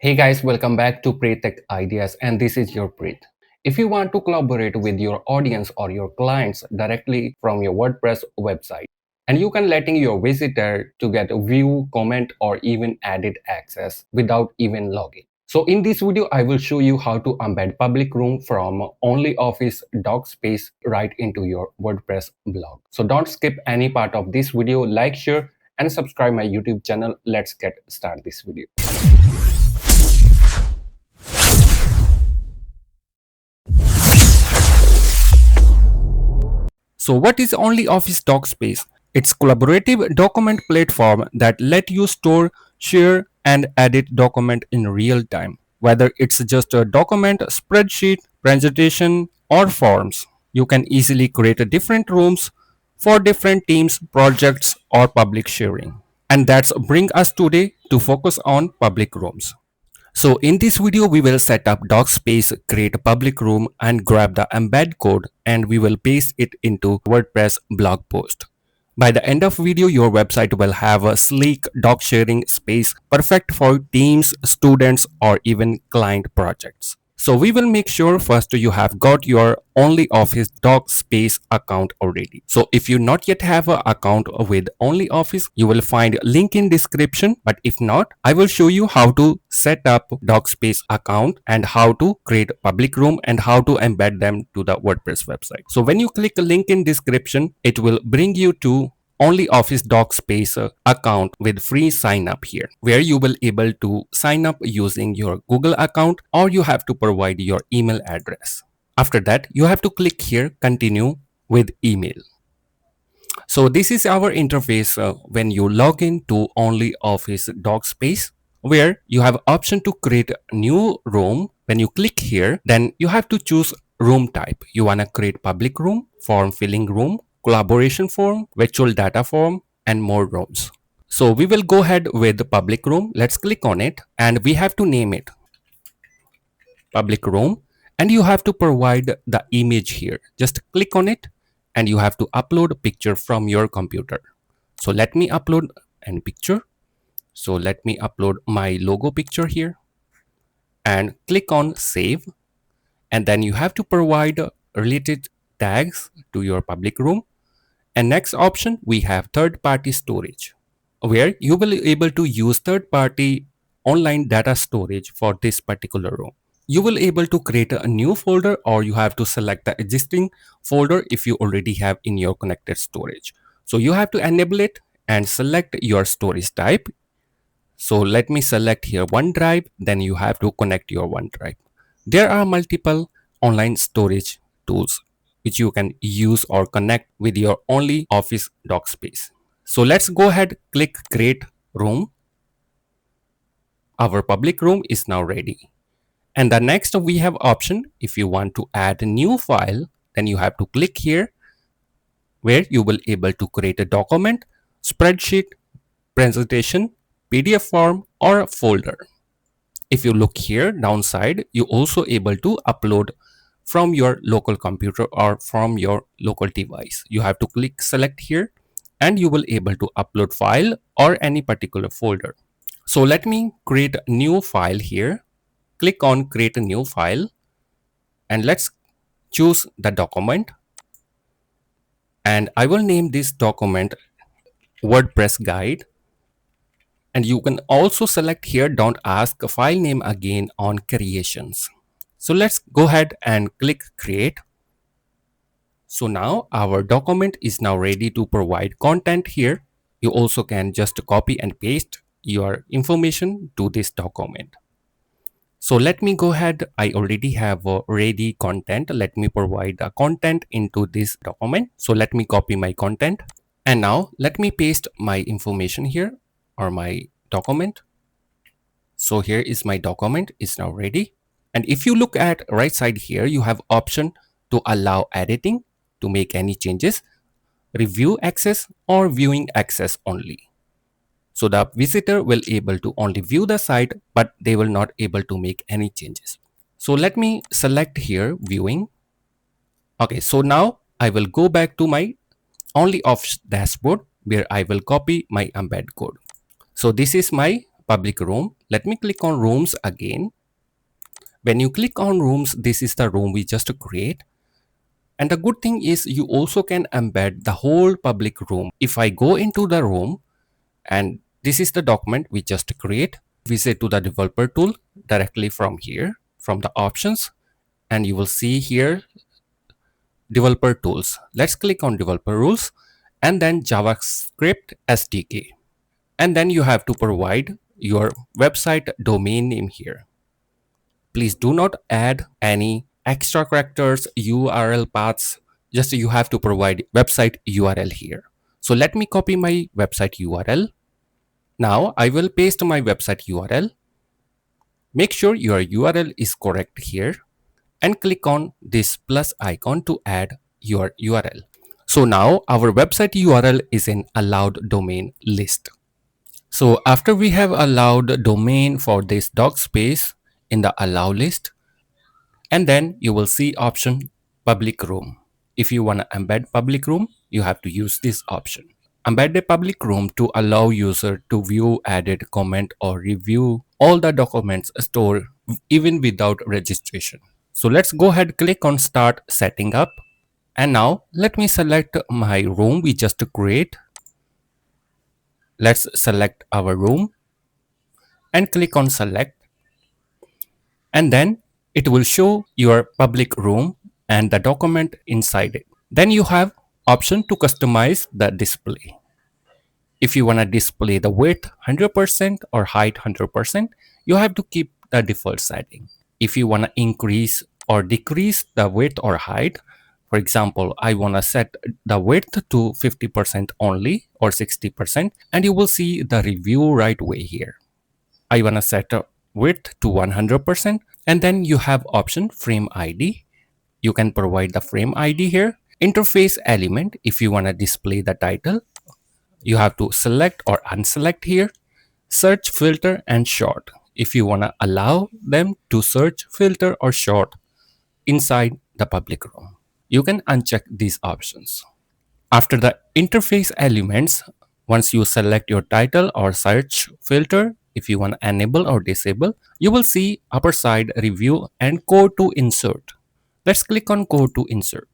Hey guys, welcome back to Pre-Tech Ideas, and this is your Preet. If you want to collaborate with your audience or your clients directly from your WordPress website, and you can letting your visitor to get a view, comment, or even added access without even logging. So in this video, I will show you how to embed public room from OnlyOffice DocSpace right into your WordPress blog. So don't skip any part of this video, like, share, and subscribe my YouTube channel. Let's get start this video. So what is OnlyOffice DocSpace? It's collaborative document platform that let you store, share, and edit document in real time. Whether it's just a document, spreadsheet, presentation, or forms, you can easily create different rooms for different teams, projects, or public sharing. And that's bring us today to focus on public rooms. So in this video, we will set up DocSpace, create a public room and grab the embed code and we will paste it into WordPress blog post. By the end of video, your website will have a sleek doc sharing space perfect for teams, students, or even client projects. So we will make sure first you have got your OnlyOffice DocSpace account already. So if you not yet have an account with OnlyOffice, you will find link in description. But if not, I will show you how to set up DocSpace account and how to create public room and how to embed them to the WordPress website. So when you click link in description, it will bring you to OnlyOffice DocSpace account with free sign up here, where you will able to sign up using your Google account or you have to provide your email address. After that, you have to click here continue with email. So this is our interface when you log in to OnlyOffice DocSpace, where you have option to create a new room. When you click here, then you have to choose room type. You want to create public room, form filling room, collaboration form, virtual data form, and more rooms. So we will go ahead with the public room. Let's click on it and we have to name it public room, and you have to provide the image here. Just click on it and you have to upload a picture from your computer. So let me upload a picture. So let me upload my logo picture here and click on save, and then you have to provide related tags to your public room. And next option, we have third-party storage, where you will be able to use third-party online data storage for this particular room. You will be able to create a new folder or you have to select the existing folder if you already have in your connected storage. So you have to enable it and select your storage type. So let me select here OneDrive, then you have to connect your OneDrive. There are multiple online storage tools which you can use or connect with your OnlyOffice DocSpace. So let's go ahead, click create room. Our public room is now ready. And the next we have option, if you want to add a new file, then you have to click here, where you will able to create a document, spreadsheet, presentation, PDF form, or a folder. If you look here downside, you also able to upload from your local computer or from your local device. You have to click select here and you will able to upload file or any particular folder. So let me create a new file here. Click on create a new file and let's choose the document, and I will name this document WordPress guide. And you can also select here don't ask a file name again on creations. So let's go ahead and click create. So now our document is now ready to provide content here. You also can just copy and paste your information to this document. So let me go ahead. I already have ready content. Let me provide the content into this document. So let me copy my content. And now let me paste my information here or my document. So here is my document is now ready. And if you look at right side here, you have option to allow editing, to make any changes, review access, or viewing access only. So the visitor will able to only view the site, but they will not able to make any changes. So let me select here viewing. Okay, so now I will go back to my OnlyOffice dashboard where I will copy my embed code. So this is my public room. Let me click on rooms again. When you click on rooms, this is the room we just create. And the good thing is you also can embed the whole public room. If I go into the room and this is the document we just create, visit to the developer tool directly from here, from the options, and you will see here developer tools. Let's click on developer rules and then JavaScript SDK. And then you have to provide your website domain name here. Please do not add any extra characters, URL paths. Just you have to provide website URL here. So let me copy my website URL. Now I will paste my website URL. Make sure your URL is correct here and click on this plus icon to add your URL. So now our website URL is in allowed domain list. So after we have allowed domain for this DocSpace in the allow list, and then you will see option public room. If you want to embed public room, you have to use this option. Embed a public room to allow user to view, edit, comment or review all the documents stored even without registration. So let's go ahead, click on start setting up. And now let me select my room we just create. Let's select our room and click on select. And then it will show your public room and the document inside it. Then you have option to customize the display. If you want to display the width 100% or height 100%, you have to keep the default setting. If you want to increase or decrease the width or height, for example, I want to set the width to 50% only or 60%, and you will see the review right away here. I want to set a width to 100%, and then you have option frame ID. You can provide the frame ID here. Interface element, if you want to display the title, you have to select or unselect here. Search, filter and sort. If you want to allow them to search, filter or sort inside the public room, you can uncheck these options. After the interface elements, once you select your title or search filter, if you want to enable or disable, you will see upper side review and code to insert. Let's click on code to insert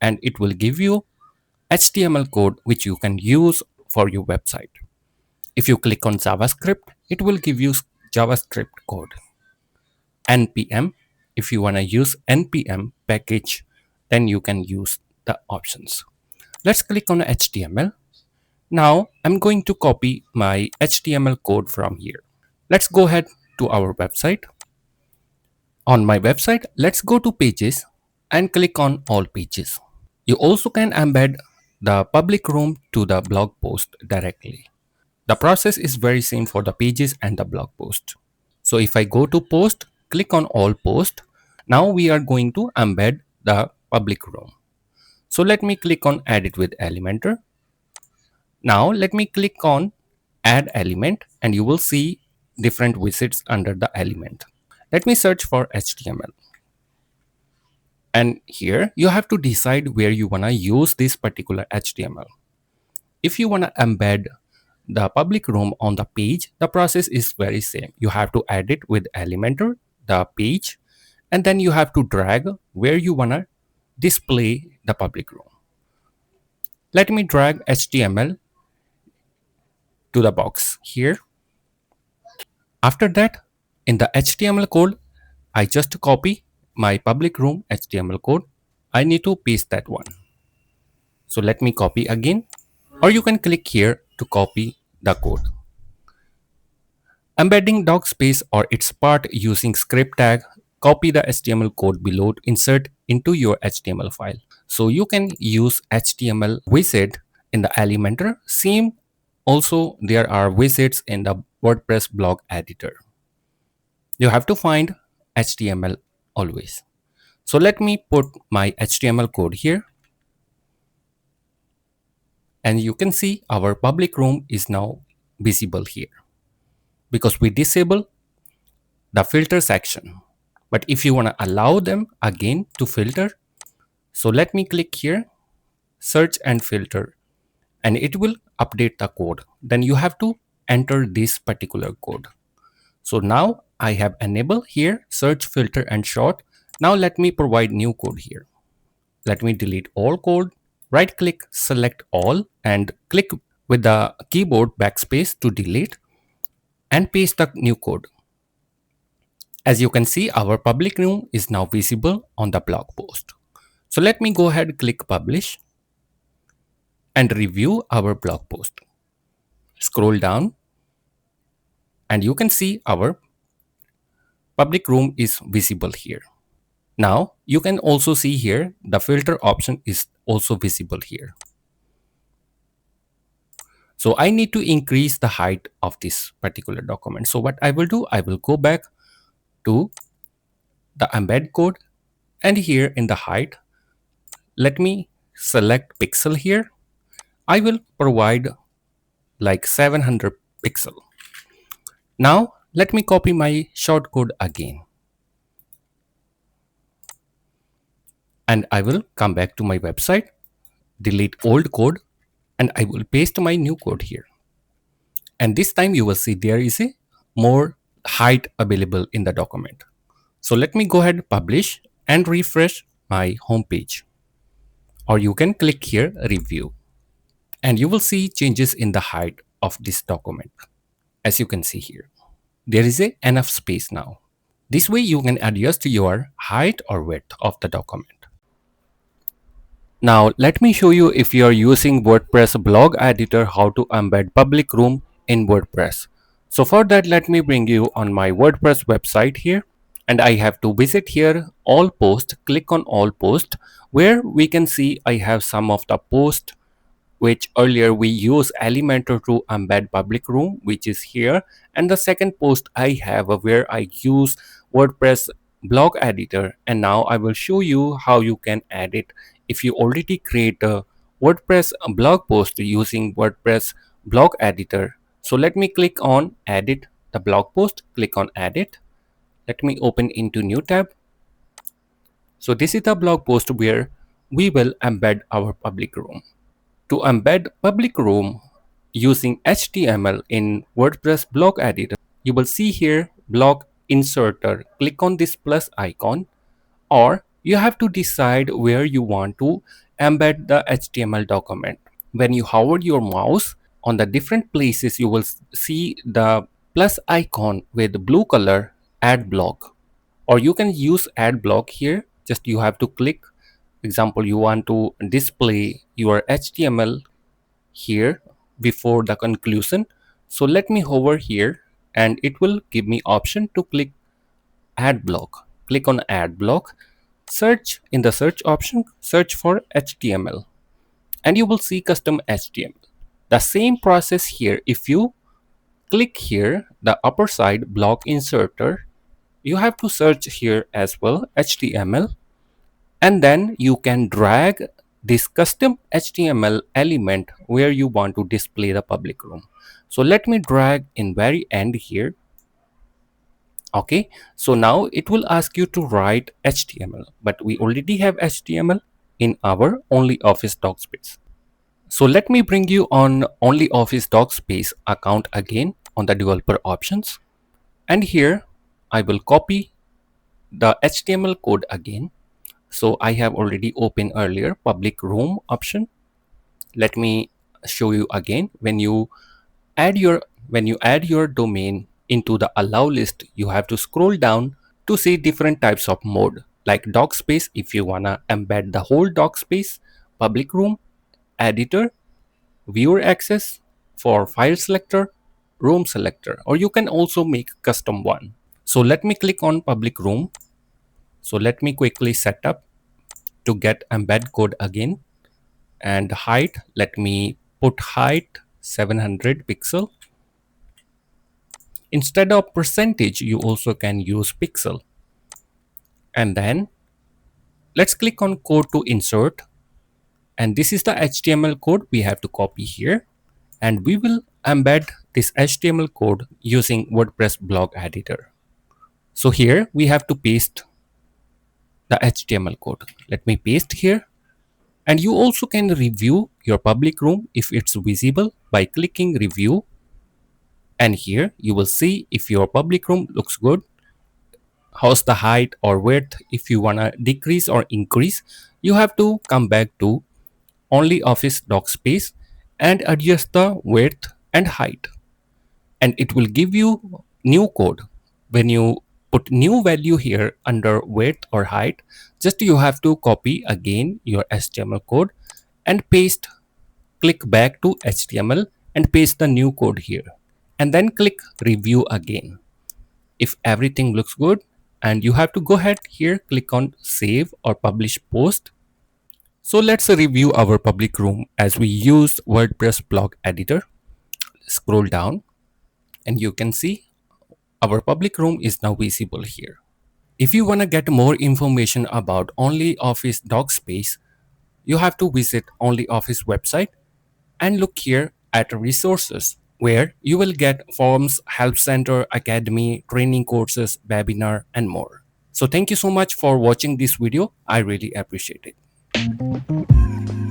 and it will give you HTML code which you can use for your website. If you click on JavaScript, it will give you JavaScript code. NPM, if you want to use NPM package, then you can use the options. Let's click on HTML. Now I'm going to copy my HTML code from here. Let's go ahead to our website. On my website, let's go to pages and click on all pages. You also can embed the public room to the blog post directly. The process is very same for the pages and the blog post. So if I go to post, click on all post. Now we are going to embed the public room. So let me click on edit with Elementor. Now let me click on add element and you will see different widgets under the element. Let me search for HTML. And here you have to decide where you want to use this particular HTML. If you want to embed the public room on the page, the process is very same. You have to edit with Elementor, the page, and then you have to drag where you want to display the public room. Let me drag HTML to the box here. After that, in the HTML code, I just copy my public room HTML code. I need to paste that one. So let me copy again, or you can click here to copy the code. Embedding DocSpace or its part using script tag, copy the HTML code below, insert into your HTML file. So you can use HTML widget in the Elementor. Same also there are widgets in the WordPress blog editor. You have to find HTML always. So let me put my HTML code here. And you can see our public room is now visible here because we disable the filter section. But if you want to allow them again to filter, so let me click here, search and filter, and it will update the code. Then you have to enter this particular code. So now I have enabled here search filter and sort. Now let me provide new code here. Let me delete all code, right click, select all and click with the keyboard backspace to delete and paste the new code. As you can see, our public room is now visible on the blog post. So let me go ahead, click publish and review our blog post. Scroll down and you can see our public room is visible here. Now you can also see here the filter option is also visible here. So I need to increase the height of this particular document. So what I will do, I will go back to the embed code and here in the height, let me select pixel here. I will provide like 700 pixel. Now let me copy my shortcode again. And I will come back to my website, delete old code and I will paste my new code here. And this time you will see there is a more height available in the document. So let me go ahead, publish and refresh my home page. Or you can click here, review. And you will see changes in the height of this document. As you can see here, there is enough space now. This way you can adjust your height or width of the document. Now let me show you, if you are using WordPress blog editor, how to embed public room in WordPress. So for that, let me bring you on my WordPress website here. And I have to visit here all post, click on all post, where we can see I have some of the post which earlier we use Elementor to embed public room, which is here. And the second post I have where I use WordPress blog editor, and now I will show you how you can add it if you already create a WordPress blog post using WordPress blog editor. So let me click on edit the blog post, click on edit. Let me open into new tab. So this is the blog post where we will embed our public room. To embed public room using HTML in WordPress blog editor, you will see here blog inserter. Click on this plus icon, or you have to decide where you want to embed the HTML document. When you hover your mouse on the different places, you will see the plus icon with blue color, add block. Or you can use add block here. Just you have to click. Example, you want to display your HTML here before the conclusion. So let me hover here and it will give me option to click add block. Click on add block. Search in the search option, search for HTML and you will see custom HTML. The same process here. If you click here, the upper side block inserter, you have to search here as well HTML, and then you can drag this custom HTML element where you want to display the public room. So let me drag in very end here. Okay, so now it will ask you to write HTML, but we already have HTML in our OnlyOffice DocSpace. So let me bring you on OnlyOffice DocSpace account again on the developer options. And here I will copy the HTML code again. So I have already opened earlier public room option. Let me show you again. When you add your domain into the allow list, you have to scroll down to see different types of mode, like DocSpace if you wanna embed the whole DocSpace, public room, editor, viewer access, for file selector, room selector, or you can also make custom one. So let me click on public room. So let me quickly set up to get embed code again. And height, let me put height 700 pixel. Instead of percentage, you also can use pixel. And then let's click on code to insert. And this is the HTML code we have to copy here. And we will embed this HTML code using WordPress blog editor. So here we have to paste the HTML code. Let me paste here. And you also can review your public room if it's visible by clicking review. And here you will see if your public room looks good, how's the height or width. If you want to decrease or increase, you have to come back to OnlyOffice DocSpace and adjust the width and height, and it will give you new code. When you put new value here under width or height, just you have to copy again your HTML code and paste, click back to HTML and paste the new code here, and then click review again. If everything looks good, and you have to go ahead here, click on save or publish post. So let's review our public room as we use WordPress blog editor. Scroll down and you can see our public room is now visible here. If you want to get more information about OnlyOffice DocSpace, you have to visit OnlyOffice website and look here at resources where you will get forums, help center, academy, training courses, webinar, and more. So thank you so much for watching this video. I really appreciate it.